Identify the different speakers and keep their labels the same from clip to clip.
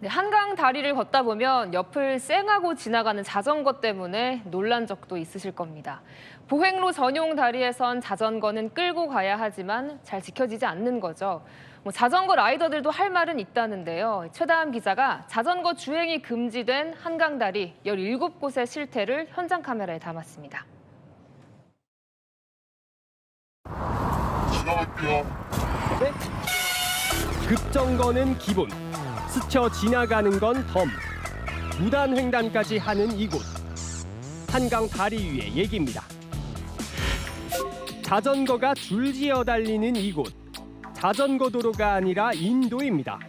Speaker 1: 네, 한강 다리를 걷다 보면 옆을 쌩하고 지나가는 자전거 때문에 놀란 적도 있으실 겁니다. 보행로 전용 다리에선 자전거는 끌고 가야 하지만 잘 지켜지지 않는 거죠. 자전거 라이더들도 할 말은 있다는데요. 최다함 기자가 자전거 주행이 금지된 한강 다리 17곳의 실태를 현장 카메라에 담았습니다.
Speaker 2: 지나갈게요.
Speaker 3: 네? 급정거는 기본, 스쳐 지나가는 건 덤, 무단횡단까지 하는 이곳. 한강 다리 위의 얘기입니다. 자전거가 줄지어 달리는 이곳. 자전거 도로가 아니라 인도입니다.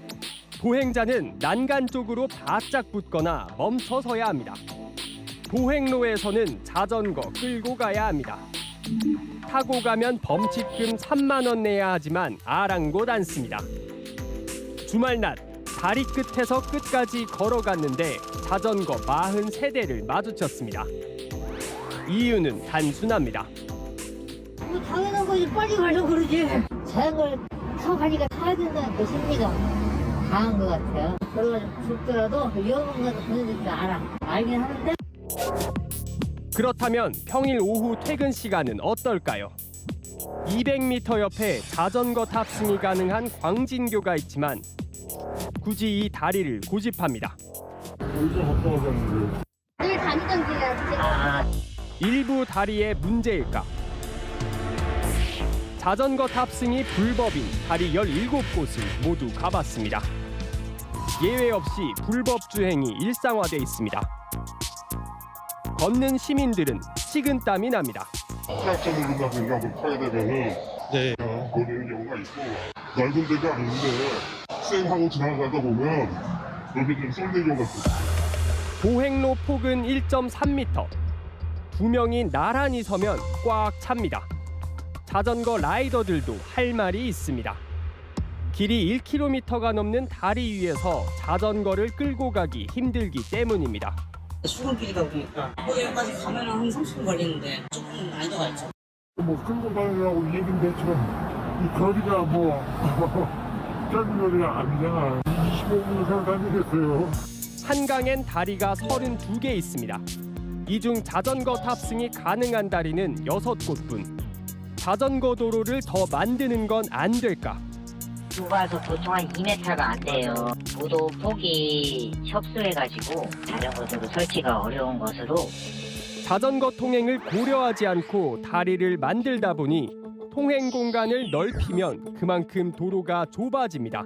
Speaker 3: 보행자는 난간 쪽으로 바짝 붙거나 멈춰서야 합니다. 보행로에서는 자전거 끌고 가야 합니다. 타고 가면 범칙금 3만 원 내야 하지만 아랑곳 않습니다. 주말 낮 다리 끝에서 끝까지 걸어갔는데 자전거 43대를 마주쳤습니다. 이유는 단순합니다.
Speaker 4: 뭐 당연한 거지, 빨리 가려고 그러지. 자전거를 타고 가니까 타야 된다는 그 심리가 강한 것 같아요. 그래가지고 죽더라도 위험한 건 본인들도 알긴 하는데.
Speaker 3: 그렇다면 평일 오후 퇴근 시간은 어떨까요? 200m 옆에 자전거 탑승이 가능한 광진교가 있지만 굳이 이 다리를 고집합니다.
Speaker 4: 늘 다니던 길이야.
Speaker 3: 일부 다리의 문제일까? 자전거 탑승이 불법인 다리 17곳을 모두 가봤습니다. 예외 없이 불법 주행이 일상화돼 있습니다. 걷는 시민들은 식은땀이 납니다.
Speaker 2: 깜짝 놀란다 생각을 타게 되면은 거리는 경우가 있고 넓은 데가 아닌데 쌩 하고 지나가다 보면 여기 좀 쏠리는 경우가 있어요.
Speaker 3: 보행로 폭은 1.3m. 두 명이 나란히 서면 꽉 찹니다. 자전거 라이더들도 할 말이 있습니다. 길이 1km가 넘는 다리 위에서 자전거를 끌고 가기 힘들기 때문입니다.
Speaker 5: 출근길이다 보니까 여기까지 가면 한 30분 걸리는데 조금 난이도가 있죠.
Speaker 2: 뭐 끌고 다니라고 얘기인데 지금 이 거리가 뭐 짧은 거리가 아니잖아. 25분 이상 다니겠어요.
Speaker 3: 한강엔 다리가 32개 있습니다. 이 중 자전거 탑승이 가능한 다리는 6곳뿐. 자전거 도로를 더 만드는 건 안 될까?
Speaker 6: 좁아서 보통 한 2m가 안 돼요. 보도 폭이 협소해가지고 자전거 도로 설치가 어려운 것으로
Speaker 3: 자전거 통행을 고려하지 않고 다리를 만들다 보니 통행 공간을 넓히면 그만큼 도로가 좁아집니다.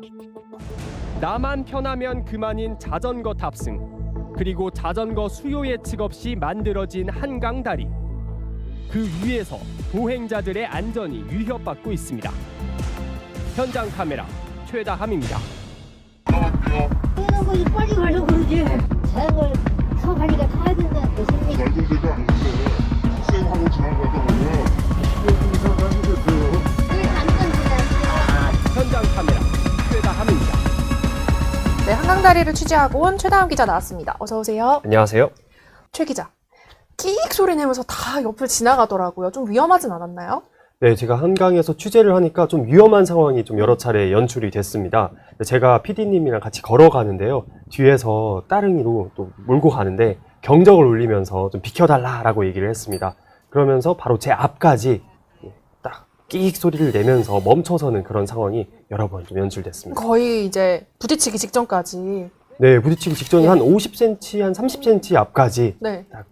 Speaker 3: 나만 편하면 그만인 자전거 탑승, 그리고 자전거 수요 예측 없이 만들어진 한강 다리. 그 위에서 보행자들의 안전이 위협받고 있습니다. 현장 카메라 최다함입니다.
Speaker 2: 지나갈게요.
Speaker 4: 당연한 거지, 빨리 가려고 그러지. 자전거를 타고 가니까 타야 된다는 그 심리가.
Speaker 2: 넓은 데가 아닌데 쌩 하고 지나가다 보면 25분 이상 다니겠어요.
Speaker 4: 늘 다니던 길이야.
Speaker 3: 현장 카메라 최다함입니다.
Speaker 7: 네, 한강다리를 취재하고 온 최다함 기자 나왔습니다. 어서 오세요.
Speaker 8: 안녕하세요.
Speaker 7: 최 기자, 끼익 소리 내면서 다 옆을 지나가더라고요. 좀 위험하진 않았나요?
Speaker 8: 네, 제가 한강에서 취재를 하니까 좀 위험한 상황이 좀 여러 차례 연출이 됐습니다. 제가 PD님이랑 같이 걸어가는데요. 뒤에서 따릉이로 또 몰고 가는데 경적을 울리면서 좀 비켜달라라고 얘기를 했습니다. 그러면서 바로 제 앞까지 딱 끼익 소리를 내면서 멈춰서는 그런 상황이 여러 번 좀 연출됐습니다.
Speaker 7: 거의 이제 부딪히기 직전까지.
Speaker 8: 네, 부딪히기 직전에 한 50cm, 한 30cm 앞까지
Speaker 7: 네.
Speaker 8: 딱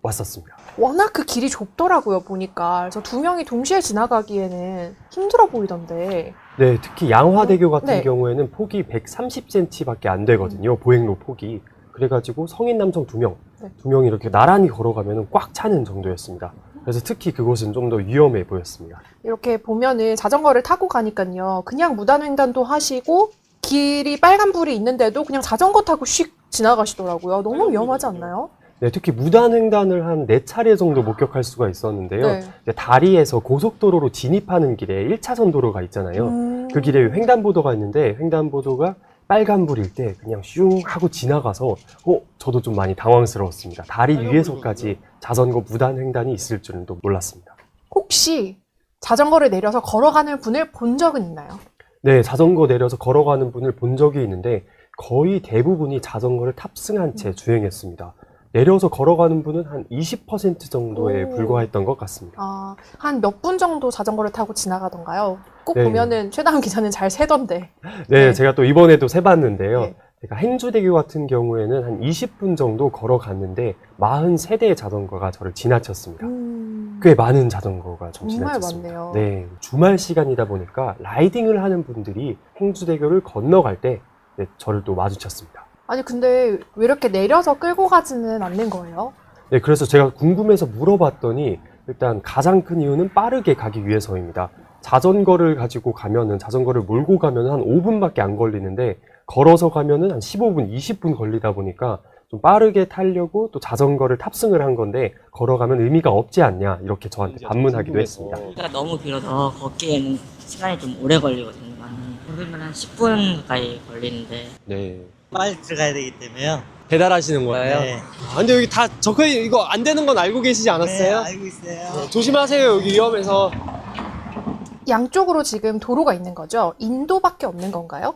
Speaker 8: 왔었습니다.
Speaker 7: 워낙 그 길이 좁더라고요, 보니까. 그래서 두 명이 동시에 지나가기에는 힘들어 보이던데.
Speaker 8: 네, 특히 양화대교 같은
Speaker 7: 네.
Speaker 8: 경우에는 폭이 130cm밖에 안 되거든요. 보행로 폭이. 그래가지고 성인 남성
Speaker 7: 네.
Speaker 8: 두 명이 이렇게 나란히 걸어가면 꽉 차는 정도였습니다. 그래서 특히 그곳은 좀 더 위험해 보였습니다.
Speaker 7: 이렇게 보면은 자전거를 타고 가니까요. 그냥 무단횡단도 하시고 길이 빨간불이 있는데도 그냥 자전거 타고 휙 지나가시더라고요. 너무 위험하지 않나요?
Speaker 8: 네, 특히 무단횡단을 한 4차례 정도 목격할 수가 있었는데요.
Speaker 7: 네.
Speaker 8: 이제 다리에서 고속도로로 진입하는 길에 1차선 도로가 있잖아요. 그 길에 횡단보도가 있는데 횡단보도가 빨간불일 때 그냥 슝 하고 지나가서 저도 좀 많이 당황스러웠습니다. 다리 위에서까지 자전거 무단횡단이 있을 줄은 또 몰랐습니다.
Speaker 7: 혹시 자전거를 내려서 걸어가는 분을 본 적은 있나요?
Speaker 8: 네, 자전거 내려서 걸어가는 분을 본 적이 있는데 거의 대부분이 자전거를 탑승한 채 주행했습니다. 내려서 걸어가는 분은 한 20% 정도에
Speaker 7: 오.
Speaker 8: 불과했던 것 같습니다.
Speaker 7: 아, 한 몇 분 정도 자전거를 타고 지나가던가요? 꼭
Speaker 8: 네.
Speaker 7: 보면은 최다은 기자는 잘 세던데.
Speaker 8: 네,
Speaker 7: 네.
Speaker 8: 제가 또 이번에도 세봤는데요.
Speaker 7: 네.
Speaker 8: 제가 행주대교 같은 경우에는 한 20분 정도 걸어갔는데 43대의 자전거가 저를 지나쳤습니다. 꽤 많은 자전거가 좀
Speaker 7: 정말
Speaker 8: 지나쳤습니다.
Speaker 7: 많네요.
Speaker 8: 네, 주말 시간이다 보니까 라이딩을 하는 분들이 행주대교를 건너갈 때 네, 저를 또 마주쳤습니다.
Speaker 7: 아니, 근데 왜 이렇게 내려서 끌고 가지는 않는 거예요?
Speaker 8: 네, 그래서 제가 궁금해서 물어봤더니 일단 가장 큰 이유는 빠르게 가기 위해서입니다. 자전거를 가지고 가면은 자전거를 몰고 가면은 한 5분밖에 안 걸리는데 걸어서 가면은 한 15분, 20분 걸리다 보니까 좀 빠르게 타려고 또 자전거를 탑승을 한 건데 걸어가면 의미가 없지 않냐 이렇게 저한테 반문하기도 했습니다.
Speaker 5: 거리가 너무 길어서 걷기에는 시간이 좀 오래 걸리거든요. 많이. 걸으면 한 10분 가까이 걸리는데
Speaker 8: 네.
Speaker 9: 빨리 들어가야 되기 때문에요.
Speaker 10: 배달하시는 거예요?
Speaker 9: 네.
Speaker 10: 아, 근데 여기 다 적혀 이거 안 되는 건 알고 계시지 않았어요?
Speaker 9: 네, 알고 있어요.
Speaker 10: 조심하세요. 여기 위험해서.
Speaker 7: 양쪽으로 지금 도로가 있는 거죠? 인도밖에 없는 건가요?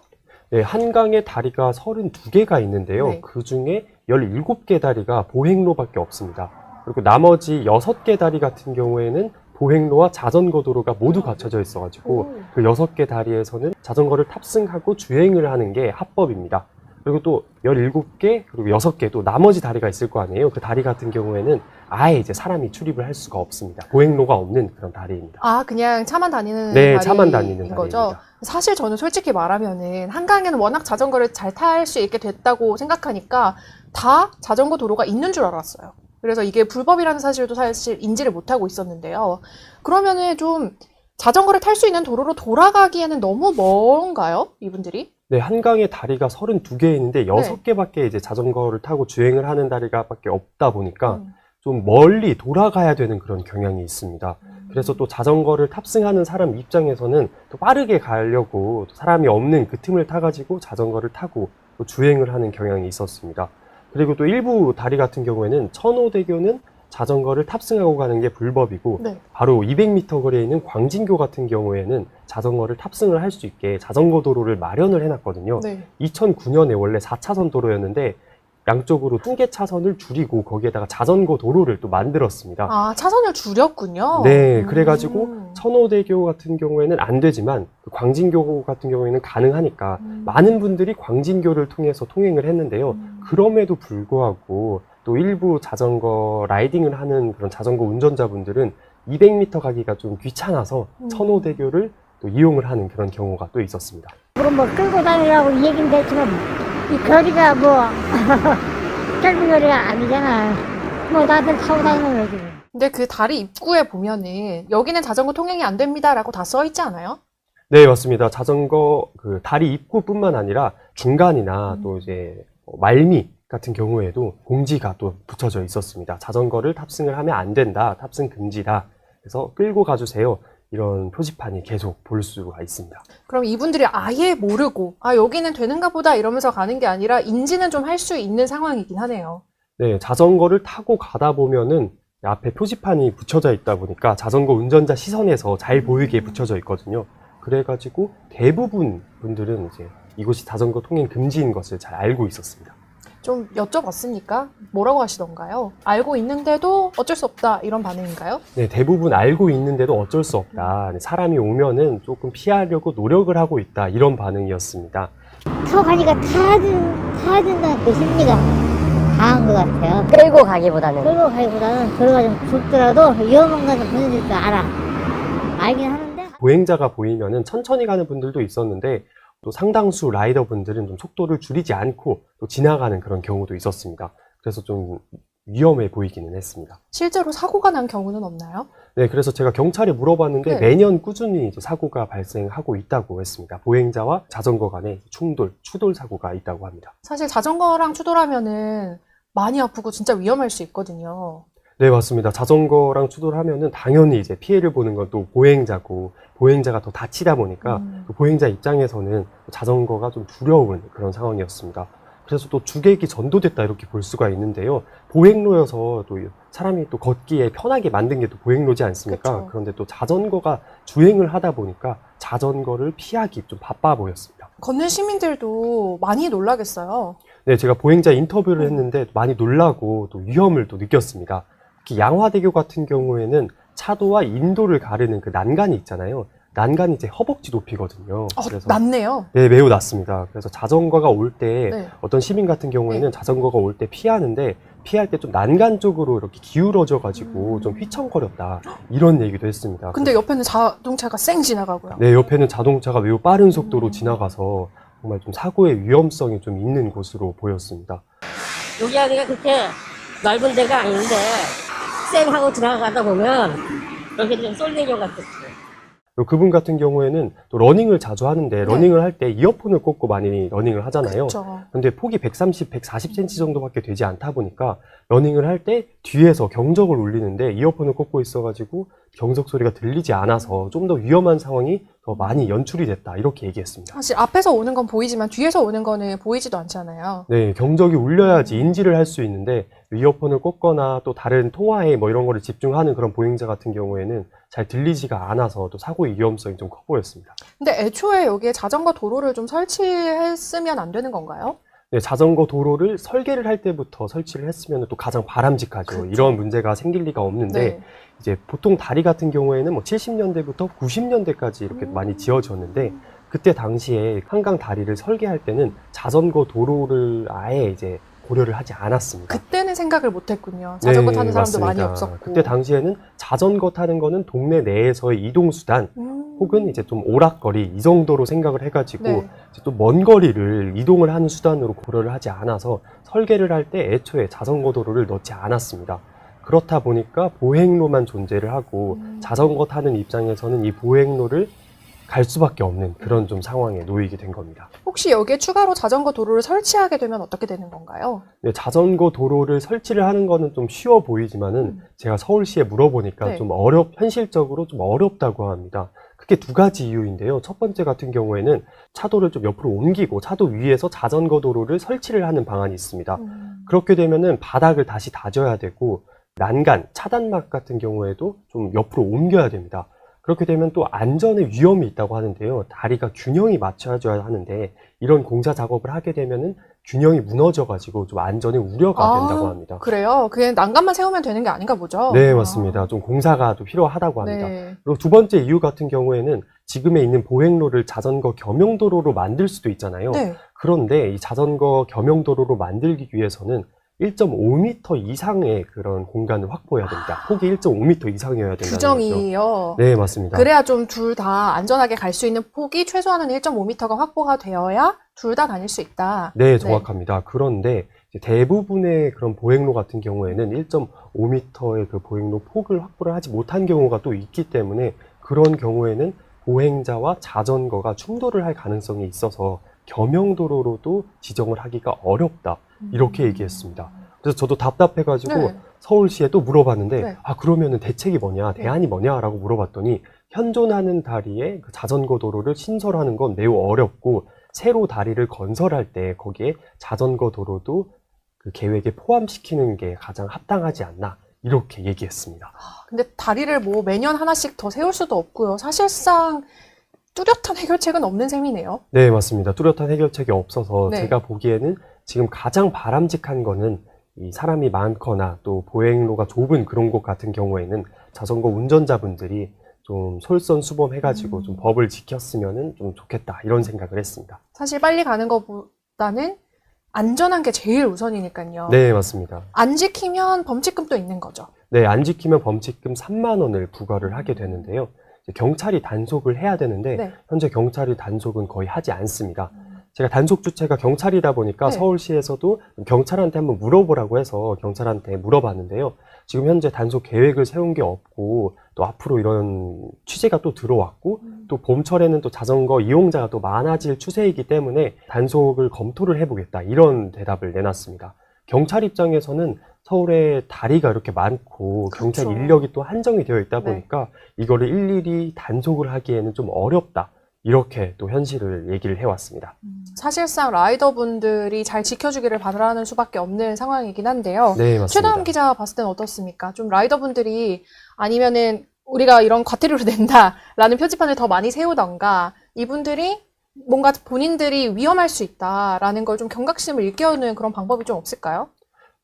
Speaker 8: 네, 한강에 다리가 32개가 있는데요.
Speaker 7: 네.
Speaker 8: 그 중에 17개 다리가 보행로밖에 없습니다. 그리고 나머지 6개 다리 같은 경우에는 보행로와 자전거 도로가 모두 갖춰져 있어가지고
Speaker 7: 오.
Speaker 8: 그 6개 다리에서는 자전거를 탑승하고 주행을 하는 게 합법입니다. 그리고 또 17개, 그리고 6개 또 나머지 다리가 있을 거 아니에요. 그 다리 같은 경우에는 아예 이제 사람이 출입을 할 수가 없습니다. 보행로가 없는 그런 다리입니다.
Speaker 7: 아, 그냥 차만 다니는
Speaker 8: 네,
Speaker 7: 다리인
Speaker 8: 차만 다니는
Speaker 7: 거죠?
Speaker 8: 다리입니다.
Speaker 7: 사실 저는 솔직히 말하면은 한강에는 워낙 자전거를 잘 탈 수 있게 됐다고 생각하니까 다 자전거 도로가 있는 줄 알았어요. 그래서 이게 불법이라는 사실도 사실 인지를 못하고 있었는데요. 그러면은 좀 자전거를 탈 수 있는 도로로 돌아가기에는 너무 먼가요? 이분들이?
Speaker 8: 네, 한강에 다리가 32개 있는데 6개밖에 이제 자전거를 타고 주행을 하는 다리가 밖에 없다 보니까 좀 멀리 돌아가야 되는 그런 경향이 있습니다. 그래서 또 자전거를 탑승하는 사람 입장에서는 또 빠르게 가려고 또 사람이 없는 그 틈을 타가지고 자전거를 타고 또 주행을 하는 경향이 있었습니다. 그리고 또 일부 다리 같은 경우에는 천호대교는 자전거를 탑승하고 가는 게 불법이고
Speaker 7: 네.
Speaker 8: 바로 200m 거리에 있는 광진교 같은 경우에는 자전거를 탑승을 할 수 있게 자전거 도로를 마련을 해놨거든요.
Speaker 7: 네.
Speaker 8: 2009년에 원래 4차선 도로였는데 양쪽으로 1개 차선을 줄이고 거기에다가 자전거 도로를 또 만들었습니다.
Speaker 7: 아, 차선을 줄였군요.
Speaker 8: 네, 그래가지고 천호대교 같은 경우에는 안 되지만 광진교 같은 경우에는 가능하니까 많은 분들이 광진교를 통해서 통행을 했는데요. 그럼에도 불구하고 또 일부 자전거 라이딩을 하는 그런 자전거 운전자분들은 200m 가기가 좀 귀찮아서 천호대교를 또 이용을 하는 그런 경우가 또 있었습니다.
Speaker 4: 그럼 뭐 끌고 다니라고 얘기는 됐지만 이 거리가 뭐 짧은 거리가 아니잖아. 뭐 다들 타고 다니는 거지.
Speaker 7: 근데 그 다리 입구에 보면은 여기는 자전거 통행이 안 됩니다라고 다 써 있지 않아요?
Speaker 8: 네, 맞습니다. 자전거 그 다리 입구뿐만 아니라 중간이나 또 이제 말미 같은 경우에도 공지가 또 붙여져 있었습니다. 자전거를 탑승을 하면 안 된다, 탑승 금지다. 그래서 끌고 가주세요. 이런 표지판이 계속 볼 수가 있습니다.
Speaker 7: 그럼 이분들이 아예 모르고 아, 여기는 되는가 보다 이러면서 가는 게 아니라 인지는 좀 할 수 있는 상황이긴 하네요.
Speaker 8: 네, 자전거를 타고 가다 보면은 앞에 표지판이 붙여져 있다 보니까 자전거 운전자 시선에서 잘 보이게 붙여져 있거든요. 그래가지고 대부분 분들은 이제 이곳이 자전거 통행 금지인 것을 잘 알고 있었습니다.
Speaker 7: 좀 여쭤봤으니까 뭐라고 하시던가요? 알고 있는데도 어쩔 수 없다 이런 반응인가요?
Speaker 8: 네, 대부분 알고 있는데도 어쩔 수 없다. 사람이 오면은 조금 피하려고 노력을 하고 있다. 이런 반응이었습니다.
Speaker 4: 타고 가니까 타야 된다는 그 심리가 강한 것 같아요.
Speaker 6: 끌고 가기보다는.
Speaker 4: 끌고 가기보다는 거리가 좀 좁더라도 위험한 건 분들이 또 알긴 하는데.
Speaker 8: 보행자가 보이면은 천천히 가는 분들도 있었는데 또 상당수 라이더분들은 좀 속도를 줄이지 않고 또 지나가는 그런 경우도 있었습니다. 그래서 좀 위험해 보이기는 했습니다.
Speaker 7: 실제로 사고가 난 경우는 없나요?
Speaker 8: 네, 그래서 제가 경찰에 물어봤는데
Speaker 7: 네.
Speaker 8: 매년 꾸준히 이제 사고가 발생하고 있다고 했습니다. 보행자와 자전거 간의 추돌 사고가 있다고 합니다.
Speaker 7: 사실 자전거랑 추돌하면은 많이 아프고 진짜 위험할 수 있거든요.
Speaker 8: 네, 맞습니다. 자전거랑 추돌하면은 당연히 이제 피해를 보는 건 또 보행자고, 보행자가 더 다치다 보니까 또 보행자 입장에서는 자전거가 좀 두려운 그런 상황이었습니다. 그래서 또 주객이 전도됐다 이렇게 볼 수가 있는데요. 보행로여서 또 사람이 또 걷기에 편하게 만든 게 또 보행로지 않습니까?
Speaker 7: 그쵸.
Speaker 8: 그런데 또 자전거가 주행을 하다 보니까 자전거를 피하기 좀 바빠 보였습니다.
Speaker 7: 걷는 시민들도 많이 놀라겠어요.
Speaker 8: 네, 제가 보행자 인터뷰를 했는데 많이 놀라고 또 위험을 또 느꼈습니다. 특히 양화대교 같은 경우에는 차도와 인도를 가르는 그 난간이 있잖아요. 난간이 이제 허벅지 높이거든요. 그래서
Speaker 7: 낮네요.
Speaker 8: 네, 매우 낮습니다. 그래서 자전거가 올 때
Speaker 7: 네.
Speaker 8: 어떤 시민 같은 경우에는
Speaker 7: 네.
Speaker 8: 자전거가 올 때 피하는데 피할 때 좀 난간 쪽으로 이렇게 기울어져 가지고 좀 휘청거렸다 이런 얘기도 했습니다.
Speaker 7: 근데 옆에는 자동차가 쌩 지나가고요.
Speaker 8: 네, 옆에는 자동차가 매우 빠른 속도로 지나가서 정말 좀 사고의 위험성이 좀 있는 곳으로 보였습니다.
Speaker 4: 여기 아니가 그렇게 넓은 데가 아닌데 쌩 하고 지나가다 보면 이렇게 좀 쏠리는 것 같았어요.
Speaker 8: 그분 같은 경우에는 또 러닝을 자주 하는데 러닝을 할 때 이어폰을 꽂고 많이 러닝을 하잖아요.
Speaker 7: 그렇죠.
Speaker 8: 근데 폭이 130, 140cm 정도밖에 되지 않다 보니까 러닝을 할 때 뒤에서 경적을 울리는데 이어폰을 꽂고 있어가지고 경적 소리가 들리지 않아서 좀 더 위험한 상황이 더 많이 연출이 됐다 이렇게 얘기했습니다.
Speaker 7: 사실 앞에서 오는 건 보이지만 뒤에서 오는 거는 보이지도 않잖아요.
Speaker 8: 네, 경적이 울려야지 인지를 할 수 있는데 이어폰을 꽂거나 또 다른 통화에 뭐 이런 거를 집중하는 그런 보행자 같은 경우에는 잘 들리지가 않아서 또 사고의 위험성이 좀 커 보였습니다.
Speaker 7: 근데 애초에 여기에 자전거 도로를 좀 설치했으면 안 되는 건가요?
Speaker 8: 네, 자전거 도로를 설계를 할 때부터 설치를 했으면 또 가장 바람직하죠.
Speaker 7: 그렇죠.
Speaker 8: 이런 문제가 생길 리가 없는데
Speaker 7: 네.
Speaker 8: 이제 보통 다리 같은 경우에는 뭐 70년대부터 90년대까지 이렇게 많이 지어졌는데 그때 당시에 한강 다리를 설계할 때는 자전거 도로를 아예 이제 고려를 하지 않았습니다.
Speaker 7: 그때는 생각을 못 했군요. 자전거
Speaker 8: 네,
Speaker 7: 타는 사람도 많이
Speaker 8: 맞습니다.
Speaker 7: 없었고.
Speaker 8: 그때 당시에는 자전거 타는 거는 동네 내에서의 이동수단 혹은 이제 좀 오락거리 이 정도로 생각을 해가지고
Speaker 7: 네.
Speaker 8: 또 먼 거리를 이동을 하는 수단으로 고려를 하지 않아서 설계를 할 때 애초에 자전거 도로를 넣지 않았습니다. 그렇다 보니까 보행로만 존재를 하고 자전거 타는 입장에서는 이 보행로를 갈 수밖에 없는 그런 좀 상황에 놓이게 된 겁니다.
Speaker 7: 혹시 여기에 추가로 자전거 도로를 설치하게 되면 어떻게 되는 건가요?
Speaker 8: 네, 자전거 도로를 설치를 하는 거는 좀 쉬워 보이지만은 제가 서울시에 물어보니까
Speaker 7: 네.
Speaker 8: 좀 현실적으로 좀 어렵다고 합니다. 그게 두 가지 이유인데요. 첫 번째 같은 경우에는 차도를 좀 옆으로 옮기고 차도 위에서 자전거 도로를 설치를 하는 방안이 있습니다. 그렇게 되면은 바닥을 다시 다져야 되고 난간, 차단막 같은 경우에도 좀 옆으로 옮겨야 됩니다. 그렇게 되면 또 안전에 위험이 있다고 하는데요. 다리가 균형이 맞춰져야 하는데 이런 공사 작업을 하게 되면은 균형이 무너져가지고 좀 안전에 우려가 된다고 합니다.
Speaker 7: 그래요? 그냥 난간만 세우면 되는 게 아닌가 보죠?
Speaker 8: 네, 맞습니다. 좀 공사가 좀 필요하다고 합니다.
Speaker 7: 네.
Speaker 8: 그리고 두 번째 이유 같은 경우에는 지금에 있는 보행로를 자전거 겸용도로로 만들 수도 있잖아요.
Speaker 7: 네.
Speaker 8: 그런데 이 자전거 겸용도로로 만들기 위해서는 1.5m 이상의 그런 공간을 확보해야 됩니다. 폭이 1.5m 이상이어야 된다는 거죠.
Speaker 7: 규정이요.
Speaker 8: 네, 맞습니다.
Speaker 7: 그래야 좀 둘 다 안전하게 갈 수 있는 폭이 최소한은 1.5m가 확보가 되어야 둘 다 다닐 수 있다.
Speaker 8: 네, 정확합니다. 그런데 이제 대부분의 그런 보행로 같은 경우에는 1.5m의 그 보행로 폭을 확보를 하지 못한 경우가 또 있기 때문에 그런 경우에는 보행자와 자전거가 충돌을 할 가능성이 있어서 겸용도로로도 지정을 하기가 어렵다. 이렇게 얘기했습니다. 그래서 저도 답답해가지고
Speaker 7: 네.
Speaker 8: 서울시에 또 물어봤는데
Speaker 7: 네.
Speaker 8: 그러면은 대책이 뭐냐, 대안이 뭐냐라고 물어봤더니 현존하는 다리에 그 자전거 도로를 신설하는 건 매우 어렵고 새로 다리를 건설할 때 거기에 자전거 도로도 그 계획에 포함시키는 게 가장 합당하지 않나 이렇게 얘기했습니다.
Speaker 7: 근데 다리를 뭐 매년 하나씩 더 세울 수도 없고요. 사실상 뚜렷한 해결책은 없는 셈이네요.
Speaker 8: 네, 맞습니다. 뚜렷한 해결책이 없어서
Speaker 7: 네.
Speaker 8: 제가 보기에는 지금 가장 바람직한 거는 이 사람이 많거나 또 보행로가 좁은 그런 곳 같은 경우에는 자전거 운전자분들이 좀 솔선수범해가지고 좀 법을 지켰으면 좀 좋겠다 이런 생각을 했습니다.
Speaker 7: 사실 빨리 가는 것보다는 안전한 게 제일 우선이니까요.
Speaker 8: 네, 맞습니다.
Speaker 7: 안 지키면 범칙금도 있는 거죠.
Speaker 8: 네, 안 지키면 범칙금 3만 원을 부과를 하게 되는데요. 이제 경찰이 단속을 해야 되는데
Speaker 7: 네.
Speaker 8: 현재 경찰이 단속은 거의 하지 않습니다. 제가 단속 주체가 경찰이다 보니까
Speaker 7: 네.
Speaker 8: 서울시에서도 경찰한테 한번 물어보라고 해서 경찰한테 물어봤는데요. 지금 현재 단속 계획을 세운 게 없고 또 앞으로 이런 취재가 또 들어왔고 또 봄철에는 또 자전거 이용자가 또 많아질 추세이기 때문에 단속을 검토를 해보겠다 이런 대답을 내놨습니다. 경찰 입장에서는 서울에 다리가 이렇게 많고 경찰
Speaker 7: 그렇죠.
Speaker 8: 인력이 또 한정이 되어 있다
Speaker 7: 네.
Speaker 8: 보니까 이거를 일일이 단속을 하기에는 좀 어렵다. 이렇게 또 현실을 얘기를 해왔습니다.
Speaker 7: 사실상 라이더분들이 잘 지켜주기를 바라는 수밖에 없는 상황이긴 한데요.
Speaker 8: 네, 맞습니다.
Speaker 7: 최다음 기자 봤을 때는 어떻습니까? 좀 라이더분들이 아니면은 우리가 이런 과태료를 낸다라는 표지판을 더 많이 세우던가 이분들이 뭔가 본인들이 위험할 수 있다라는 걸 좀 경각심을 일깨우는 그런 방법이 좀 없을까요?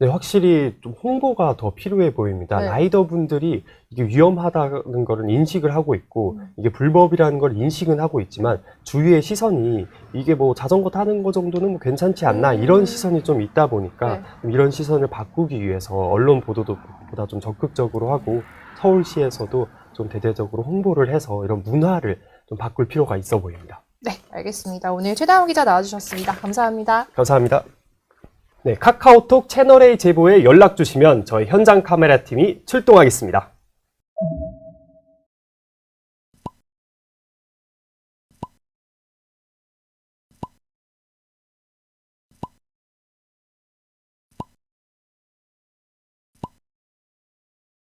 Speaker 8: 네, 확실히 좀 홍보가 더 필요해 보입니다.
Speaker 7: 네.
Speaker 8: 라이더분들이 이게 위험하다는 거를 인식을 하고 있고 이게 불법이라는 걸 인식은 하고 있지만 주위의 시선이 이게 뭐 자전거 타는 거 정도는 뭐 괜찮지 않나 이런 시선이 좀 있다 보니까
Speaker 7: 네.
Speaker 8: 좀 이런 시선을 바꾸기 위해서 언론 보도도 보다 좀 적극적으로 하고 서울시에서도 좀 대대적으로 홍보를 해서 이런 문화를 좀 바꿀 필요가 있어 보입니다.
Speaker 7: 네, 알겠습니다. 오늘 최다원 기자 나와주셨습니다. 감사합니다.
Speaker 8: 감사합니다. 네, 카카오톡 채널A 제보에 연락 주시면 저희 현장 카메라 팀이 출동하겠습니다.